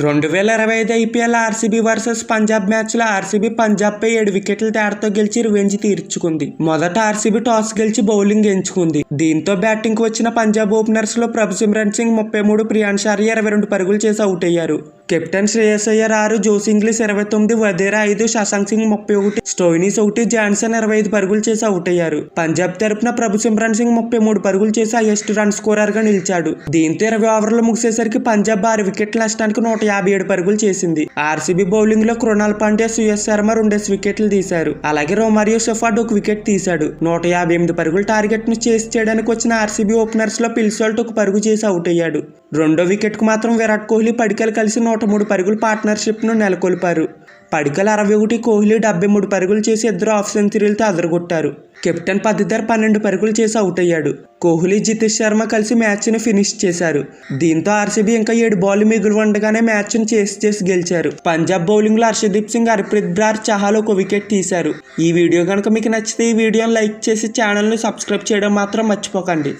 2025 IPL RCB versus Punjab మ్యాచ్లో RCB పంజాబ్పై 7 వికెట్ల తేడాతో గెలిచి రివెంజ్ తీర్చుకుంది. మొదట ఆర్సీబీ టాస్ గెలిచి బౌలింగ్ ఎంచుకుంది. దీంతో బ్యాటింగ్కు వచ్చిన పంజాబ్ ఓపెనర్స్లో ప్రభుసిమ్రన్ సింగ్ 33, ప్రియాన్స్ ఆర్య 22 పరుగులు చేసి అవుట్ అయ్యారు. Captain Shreyas Iyer 6, Josh Inglis 29, Wadhera 5, Shashank Singh 31, Stoinis 1, Jansen 25 పరుగులు చేసి అవుట్ అయ్యారు. పంజాబ్ తరపున ప్రభుసిమ్రన్ సింగ్ 33 పరుగులు చేసి హైయెస్ట్ రన్ స్కోరర్ గా నిలిచాడు. దీంతో 20 ఓవర్లు ముగిసేసరికి పంజాబ్ 6 వికెట్ల నష్టానికి 157 పరుగులు చేసింది. ఆర్సీబీ బౌలింగ్ లో కృణాల్ పాండ్యా, సుయశ్ శర్మ 2 వికెట్లు తీశారు. అలాగే రోమారియో షెఫర్డ్ 1 వికెట్ తీశాడు. 158 పరుగుల టార్గెట్ ను చేసి చేయడానికి వచ్చిన ఆర్సీబీ ఓపెనర్స్ లో పిల్సోల్ట్ 1 పరుగు చేసి అవుట్ అయ్యాడు. రెండో వికెట్ కు మాత్రం విరాట్ కోహ్లీ, పడికల్ కలిసి 103 పరుగుల పార్ట్నర్షిప్ ను నెలకొల్పారు. పడికల్ 61, కోహ్లీ 73 పరుగులు చేసి ఇద్దరు హాఫ్ సెంచరీలతో అదరగొట్టారు. కెప్టెన్ పద్దిధర్ 12 పరుగులు చేసి అవుట్ అయ్యాడు. కోహ్లీ, జితేష్ శర్మ కలిసి మ్యాచ్ ని ఫినిష్ చేశారు. దీంతో ఆర్సీబీ ఇంకా 7 బాల్ మిగిలి ఉండగానే మ్యాచ్ ని చేసి గెలిచారు. పంజాబ్ బౌలింగ్ లో హర్షదీప్ సింగ్, హర్ప్రీత్ బ్రార్, చహాల్ 1 వికెట్ తీశారు. ఈ వీడియో కనుక మీకు నచ్చితే ఈ వీడియోని లైక్ చేసి ఛానల్ ని సబ్స్క్రైబ్ చేయడం మాత్రం మర్చిపోకండి.